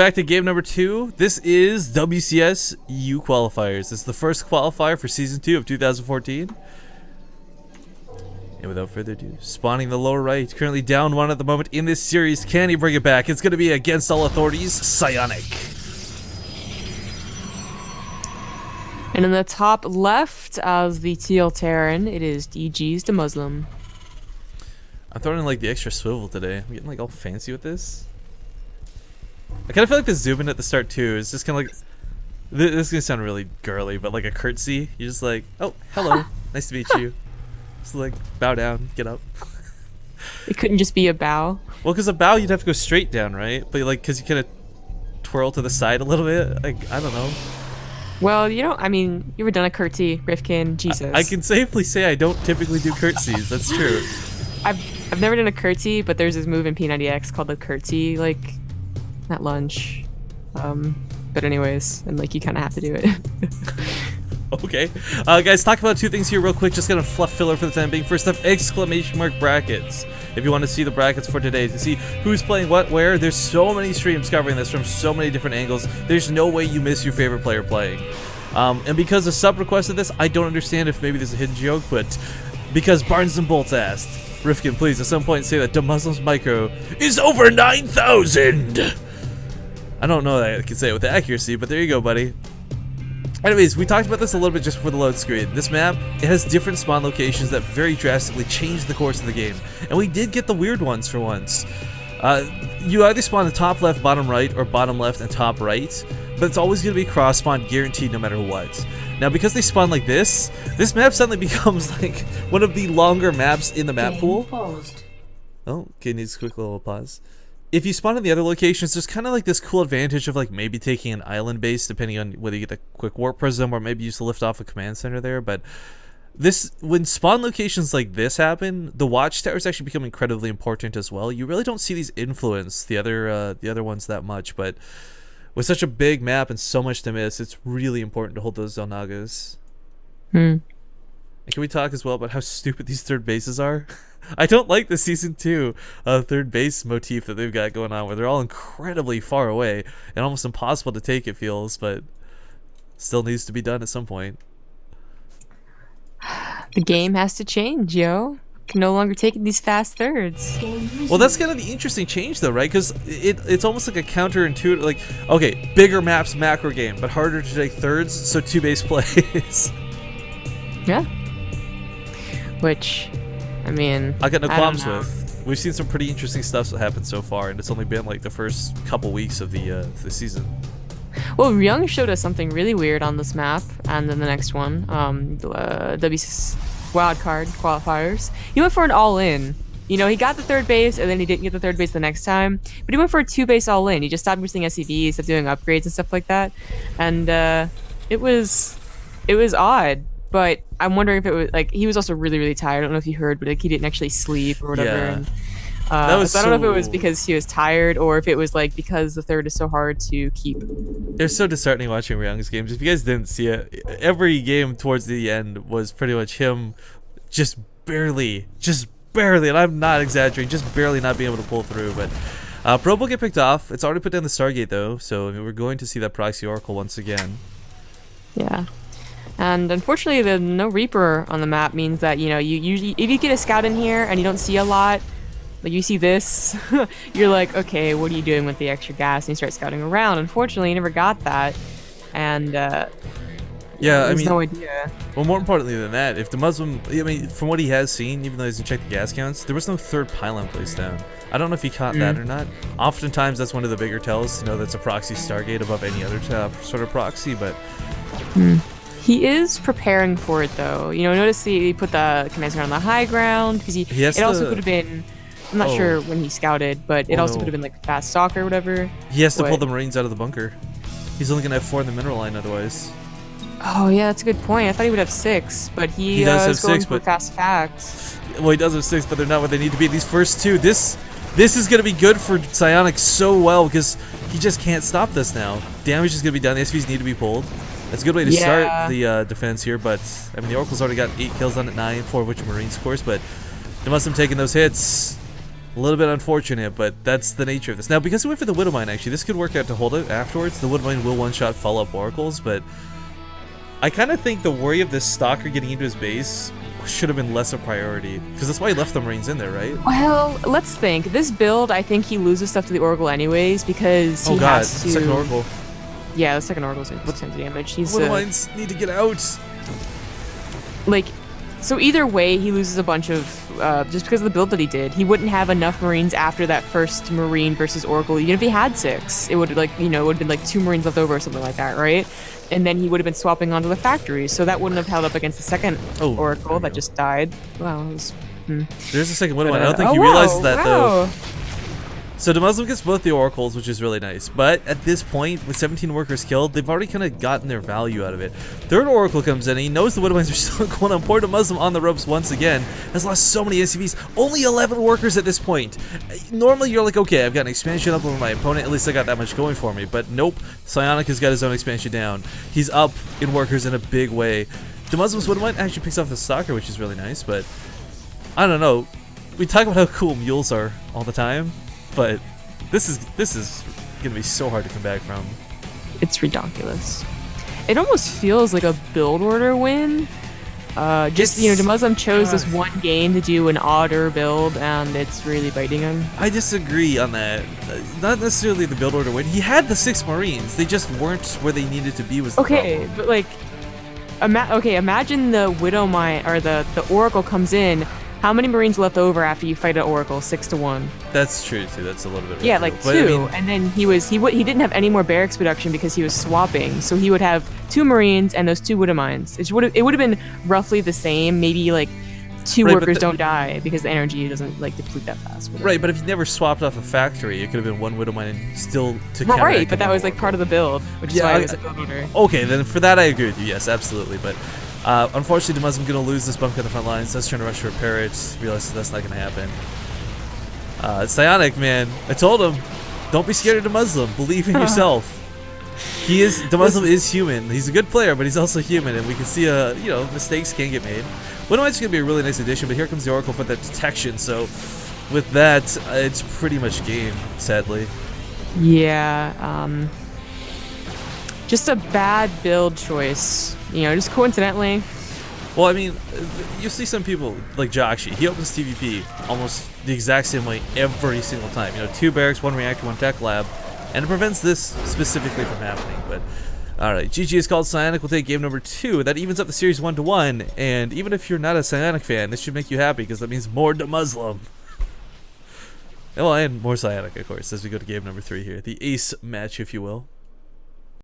Back to game number 2. This is WCS EU qualifiers. This is the first qualifier for season 2 of 2014. And without further ado, spawning the lower right, currently down 1 at the moment in this series. Can he bring it back? It's going to be against all authorities, Psionic. And in the top left as the teal Terran, it is DG's Demuslim. I'm throwing in like the extra swivel today. I'm getting like all fancy with this. I kind of feel like the zoom in at the start too is just kind of like, this is gonna sound really girly, but like a curtsy. You're just like, oh, hello, nice to meet you. Just like bow down, get up. It couldn't just be a bow. Well, because a bow you'd have to go straight down, right? But like, because you kind of twirl to the side a little bit. Like, I don't know. Well, you know, I mean, you ever done a curtsy, Rifkin? Jesus. I can safely say I don't typically do curtsies. That's true. I've never done a curtsy, but there's this move in P90X called the curtsy, like, at lunch. But anyways, and like you kind of have to do it. Okay. Guys, talk about 2 things here real quick. Just gonna fluff filler for the time being. First up, exclamation mark brackets. If you want to see the brackets for today, to see who's playing what, where, there's so many streams covering this from so many different angles. There's no way you miss your favorite player playing. And because a sub requested this, I don't understand if maybe there's a hidden joke, but because Barnes and Bolts asked, Rifkin, please at some point say that Demuslim's micro is over 9,000. I don't know that I can say it with accuracy, but there you go, buddy. Anyways, we talked about this a little bit just before the load screen. This map, it has different spawn locations that very drastically change the course of the game. And we did get the weird ones for once. You either spawn the top left, bottom right, or bottom left and top right, but it's always going to be cross spawn guaranteed no matter what. Now, because they spawn like this map suddenly becomes like one of the longer maps in the map pool. Oh, okay, needs a quick little pause. If you spawn in the other locations, there's kind of like this cool advantage of like maybe taking an island base, depending on whether you get a quick warp prism or maybe you used to lift off a command center there. But this, when spawn locations like this happen, the watchtowers actually become incredibly important as well. You really don't see these influence the other ones that much, but with such a big map and so much to miss, it's really important to hold those Zonagas. And can we talk as well about how stupid these third bases are? I don't like the season 2 third base motif that they've got going on, where they're all incredibly far away and almost impossible to take, it feels, but still needs to be done at some point. The game has to change, yo. Can no longer take these fast thirds. Well, that's kind of the interesting change, though, right? Because it's almost like a counterintuitive, like, okay, bigger maps, macro game, but harder to take thirds, so 2 base plays. Yeah. Which, I mean, I got no qualms with. We've seen some pretty interesting stuff that happened so far, and it's only been like the first couple weeks of the season. Well, Ryung showed us something really weird on this map, and then the next one, WCS wildcard qualifiers. He went for an all-in. You know, he got the third base, and then he didn't get the third base the next time. But he went for a 2-base all-in. He just stopped missing SCVs, stopped doing upgrades and stuff like that. And it was odd. But I'm wondering if it was like he was also really, really tired. I don't know if you heard, but like he didn't actually sleep or whatever. Yeah. And, That was so I don't know if it was because he was tired or if it was like because the third is so hard to keep. It's so disheartening watching Ryung's games. If you guys didn't see it, every game towards the end was pretty much him just barely, and I'm not exaggerating, just barely not being able to pull through. But Probe will get picked off. It's already put down the Stargate though, so I mean, we're going to see that proxy Oracle once again. Yeah. And unfortunately, the no Reaper on the map means that, you know, you usually, if you get a scout in here and you don't see a lot, like you see this, you're like, okay, what are you doing with the extra gas? And you start scouting around. Unfortunately, you never got that. And yeah, I mean, no idea. Well, more importantly than that, if the Muslim, I mean, from what he has seen, even though he hasn't checked the gas counts, there was no third pylon placed down. I don't know if he caught that or not. Oftentimes, that's one of the bigger tells to know that's a proxy Stargate above any other sort of proxy, but. He is preparing for it, though. You know, notice he put the command center on the high ground because it also could have been. I'm not sure when he scouted, but it also could have been like fast stalker or whatever. He has to pull the Marines out of the bunker. He's only gonna have 4 in the mineral line otherwise. Oh yeah, that's a good point. I thought he would have 6, but he does have 6, but fast facts. Well, he does have 6, but they're not what they need to be. These first 2, this is gonna be good for Psionic so well because he just can't stop this now. Damage is gonna be done. The SVs need to be pulled. That's a good way to start the defense here, but I mean the Oracle's already got 8 kills on it, 9, 4 of which are Marines, of course, but they must have taken those hits. A little bit unfortunate, but that's the nature of this. Now, because we went for the Widowmine, actually, this could work out to hold it afterwards. The Widowmine will one-shot follow-up Oracles, but I kind of think the worry of this Stalker getting into his base should have been less a priority, because that's why he left the Marines in there, right? Well, let's think. This build, I think he loses stuff to the Oracle anyways, because he has to... second Oracle. Yeah, the second Oracle's doing 10 damage. He's Widowmines need to get out. Like, so either way, he loses a bunch of, just because of the build that he did. He wouldn't have enough Marines after that first Marine versus Oracle, even if he had 6. It would, like, you know, it would have been like 2 Marines left over or something like that, right? And then he would have been swapping onto the factories, so that wouldn't have held up against the second Oracle that just died. Wow, it was... There's a second Widowmine. I don't think he realizes that, though. So Demuslim gets both the Oracles, which is really nice. But at this point, with 17 workers killed, they've already kind of gotten their value out of it. Third Oracle comes in, and he knows the Widowmines are still going on. Poor Demuslim on the ropes once again. Has lost so many SCVs. Only 11 workers at this point. Normally, you're like, okay, I've got an expansion up over my opponent. At least I got that much going for me. But nope, Psionic has got his own expansion down. He's up in workers in a big way. Demuslim's Widowmine actually picks off the Stalker, which is really nice. But I don't know. We talk about how cool mules are all the time, but this is gonna be so hard to come back from. It's ridiculous. It almost feels like a build order win. Just, you know, Demuslim chose this one game to do an odder build, and it's really biting him. I disagree on that. Not necessarily the build order win. He had the 6 Marines. They just weren't where they needed to be. Was the problem. But like, imagine the Widowmine or the Oracle comes in. How many Marines left over after you fight an Oracle? 6 to 1. That's true too. That's a little bit. Yeah, like 2, but, I mean, and then he didn't have any more barracks production because he was swapping. So he would have 2 Marines and those 2 Widowmines. It would have been roughly the same. Maybe like 2 workers don't die because the energy doesn't like deplete that fast. Right, but if you never swapped off a factory, it could have been 1 Widowmine and still to counteract. Right, but that was like part of the build, which is why it was a build order. Okay, then for that I agree with you. Yes, absolutely, but. Unfortunately, Demuslim going to lose this bump on the front lines. Does trying to rush to repair it. Realizes that's not going to happen. Psionic, man. I told him, don't be scared of Demuslim. Believe in yourself. Demuslim is human. He's a good player, but he's also human, and we can see, you know, mistakes can get made. Widowmine's going to be a really nice addition, but here comes the Oracle for that detection. So with that, it's pretty much game, sadly. Yeah. Just a bad build choice. You know, just coincidentally. Well, I mean, you see some people, like Jockshi, he opens TVP almost the exact same way every single time. You know, 2 barracks, 1 reactor, 1 tech lab, and it prevents this specifically from happening. But, alright, GG is called Psionic. We'll take game number 2. That evens up the series 1-1, and even if you're not a Psionic fan, this should make you happy, because that means more Demuslim. Well, and more Psionic, of course, as we go to game number 3 here. The ace match, if you will.